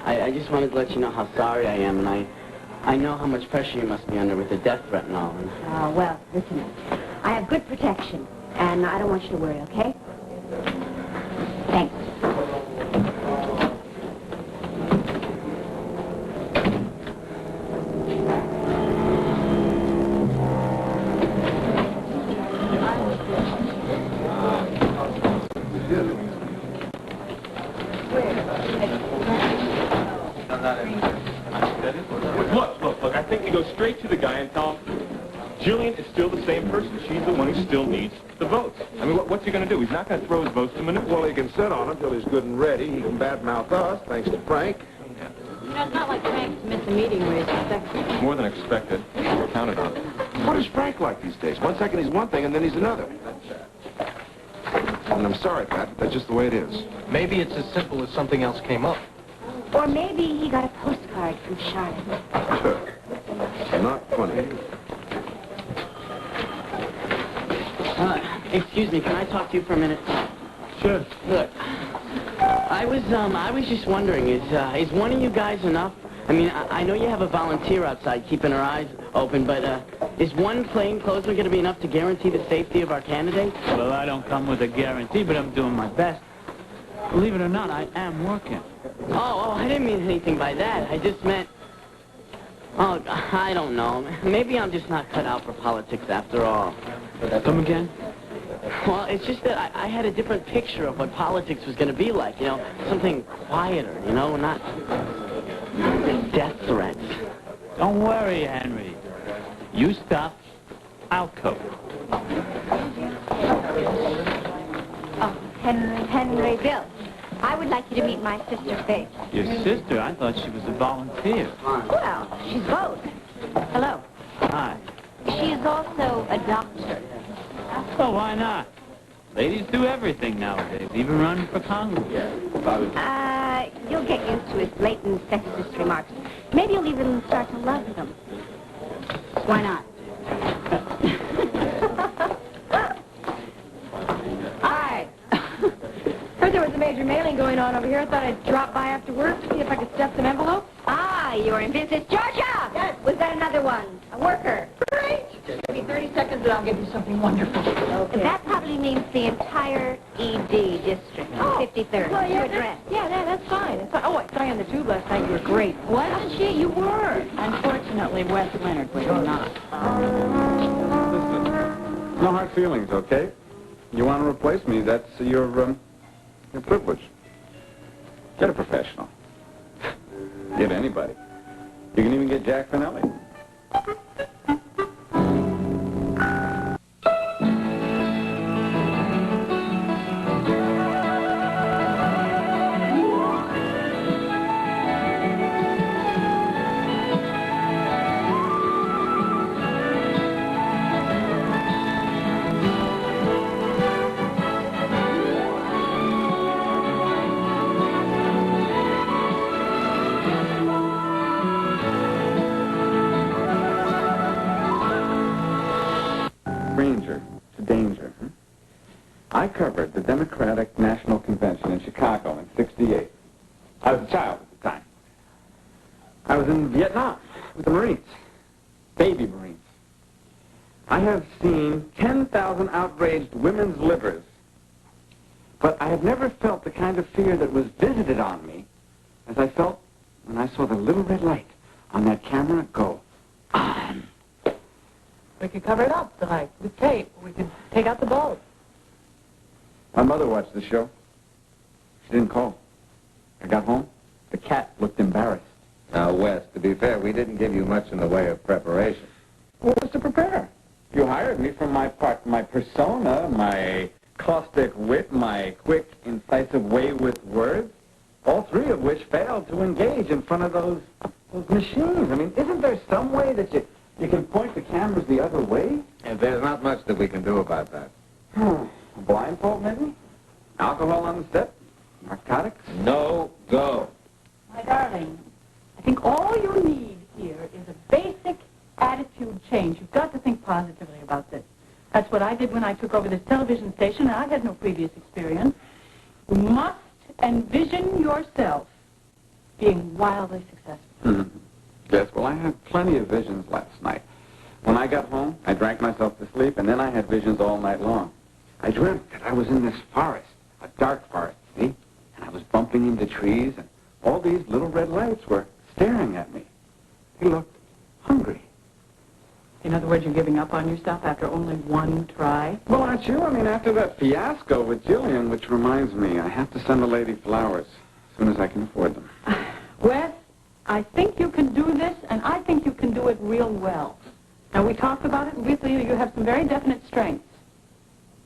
I just wanted to let you know how sorry I am, and I know how much pressure you must be under with the death threat and all. Well, listen, I have good protection, and I don't want you to worry, okay? Thanks. Look, I think you go straight to the guy and tell him Jillian is still the same person. She's the one who still needs the votes. I mean, what's he going to do? He's not going to throw his votes to Manute. Well, he can sit on them till he's good and ready. He can badmouth us, thanks to Frank. You know, it's not like Frank's missed a meeting where he's expected. More than expected. We're counted on. What is Frank like these days? 1 second he's one thing, and then he's another. And I'm sorry, Pat, but that's just the way it is. Maybe it's as simple as something else came up. Or maybe he got a postcard from Charlotte. Not funny. Excuse me, can I talk to you for a minute? Sure. Look, I was just wondering, is one of you guys enough? I mean, I know you have a volunteer outside keeping her eyes open, but is one plainclothesman going to be enough to guarantee the safety of our candidate? Well, I don't come with a guarantee, but I'm doing my best. Believe it or not, I am working. Oh, I didn't mean anything by that. I just meant... Oh, I don't know. Maybe I'm just not cut out for politics after all. Come again? Well, it's just that I had a different picture of what politics was going to be like, you know, something quieter, you know, not death threats. Don't worry, Henry. You stop, I'll cope. Oh, Henry, Bill, I would like you to meet my sister, Faith. Your sister? I thought she was a volunteer. Well, she's both. Hello. Hi. She is also a doctor. Well, why not? Ladies do everything nowadays, even run for Congress. You'll get used to his blatant sexist remarks. Maybe you'll even start to love them. Why not? Hi. Heard there was a major mailing going on over here. I thought I'd drop by after work to see if I could stuff some envelopes. Ah, you're in business. Georgia! Yes. Was that another one? A worker? Great. Just give me 30 seconds and I'll give you something wonderful. Okay. That probably means the entire ED district, 53rd. Well, yeah, address. That's fine. Oh, I saw you on the tube last night. You were great. Wasn't she? You were. Unfortunately, Wes Leonard was not. Listen, no hard feelings, okay? You want to replace me, that's your privilege. Get a professional. Get anybody. You can even get Jack Finelli. Stranger to danger. I covered the Democratic National Convention in Chicago in '68. I was a child at the time. I was in Vietnam with the Marines, baby Marines. I have seen 10,000 outraged women's livers, but I have never felt the kind of fear that was visited on me as I felt when I saw the little red light on that camera go on. We could cover it up, like with tape. We could take out the bulb. My mother watched the show. She didn't call. I got home. The cat looked embarrassed. Now, Wes, to be fair, we didn't give you much in the way of preparation. What was to prepare? You hired me for my part, my persona, my caustic wit, my quick, incisive way with words, all three of which failed to engage in front of those machines. I mean, isn't there some way that you can point the cameras the other way? And there's not much that we can do about that. A blindfold, maybe? Alcohol on the step? Narcotics? No go. My darling, I think all you need here is a basic attitude change. You've got to think positively about this. That's what I did when I took over this television station, and I had no previous experience. You must envision yourself being wildly successful. Mm-hmm. Yes, well, I had plenty of visions last night. When I got home, I drank myself to sleep, and then I had visions all night long. I dreamt that I was in this forest, a dark forest, see? And I was bumping into trees, and all these little red lights were staring at me. They looked hungry. In other words, you're giving up on yourself after only one try? Well, aren't you? I mean, after that fiasco with Jillian, which reminds me, I have to send a lady flowers as soon as I can afford them. Wes, I think you can do this, and I think you can do it real well. Now, we talked about it, and we feel you have some very definite strengths.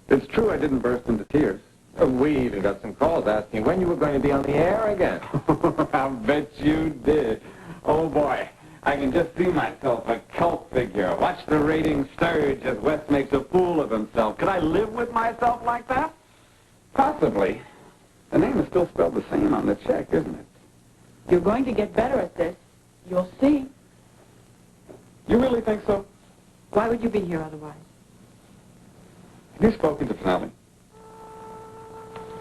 It's true I didn't burst into tears. We even got some calls asking when you were going to be on the air again. I bet you did. Oh, boy. I can just see myself, a cult figure. Watch the ratings surge as Wes makes a fool of himself. Could I live with myself like that? Possibly. The name is still spelled the same on the check, isn't it? You're going to get better at this. You'll see. You really think so? Why would you be here otherwise? Have you spoken to Finale?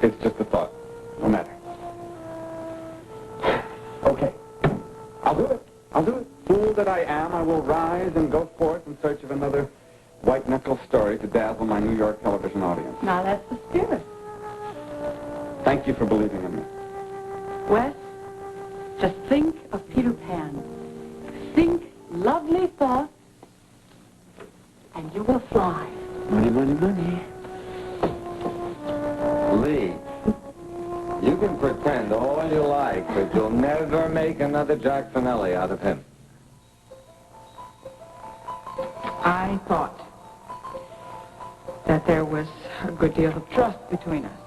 It's just a thought. No matter. Okay. I'll do it. I'll do it. Fool that I am, I will rise and go forth in search of another white-knuckle story to dazzle my New York television audience. Now, that's the spirit. Thank you for believing in me. Wes, just think of Peter Pan. Think lovely thoughts, and you will fly. Money, money, money. Lee, you can pretend all you like, but you'll never make another Jack Finelli out of him. I thought that there was a good deal of trust between us.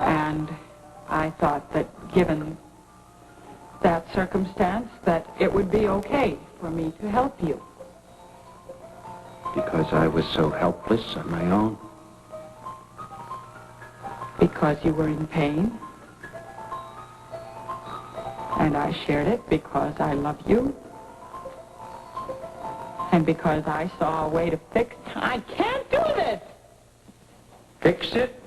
And I thought that given that circumstance, that it would be okay for me to help you. Because I was so helpless on my own. Because you were in pain. And I shared it because I love you. And because I saw a way to fix... I can't do this! Fix it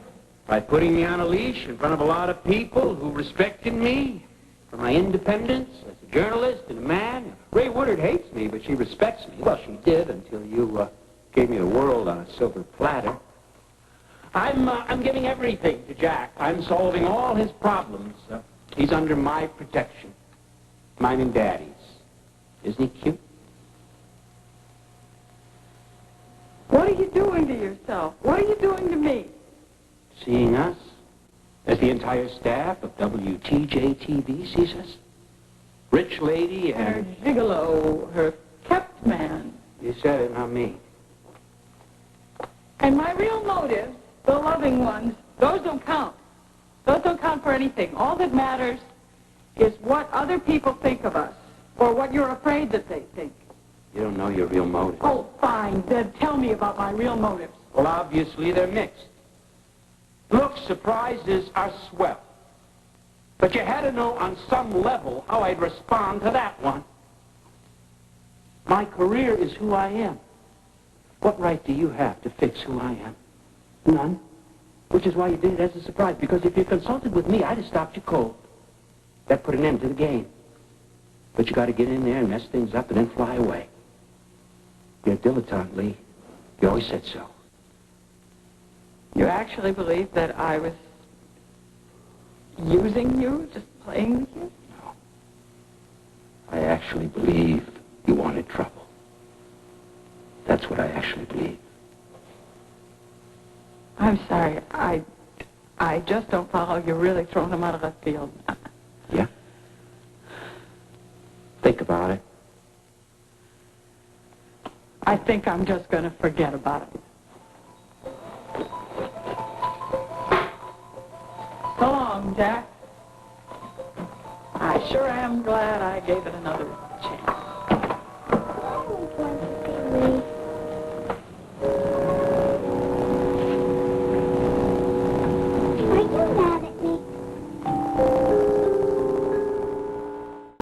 by putting me on a leash in front of a lot of people who respected me for my independence as a journalist and a man. Ray Woodard hates me, but she respects me. Well, she did until you gave me the world on a silver platter. I'm giving everything to Jack. I'm solving all his problems. He's under my protection. Mine and Daddy's. Isn't he cute? What are you doing to yourself? What are you doing to me? Seeing us as the entire staff of WTJ-TV sees us. Rich lady Her and... gigolo, her kept man. You said it, not me. And my real motives, the loving ones, those don't count. Those don't count for anything. All that matters is what other people think of us, or what you're afraid that they think. You don't know your real motives. Oh, fine. Then tell me about my real motives. Well, obviously they're mixed. Look, surprises are swell. But you had to know on some level how I'd respond to that one. My career is who I am. What right do you have to fix who I am? None. Which is why you did it as a surprise, because if you consulted with me, I'd have stopped you cold. That put an end to the game. But you got to get in there and mess things up and then fly away. You're a dilettante, Lee. You always said so. You actually believe that I was using you, just playing with you? No. I actually believe you wanted trouble. That's what I actually believe. I'm sorry. I just don't follow. You're really throwing them out of left field. Yeah? Think about it. I think I'm just going to forget about it. So long, Jack. I sure am glad I gave it another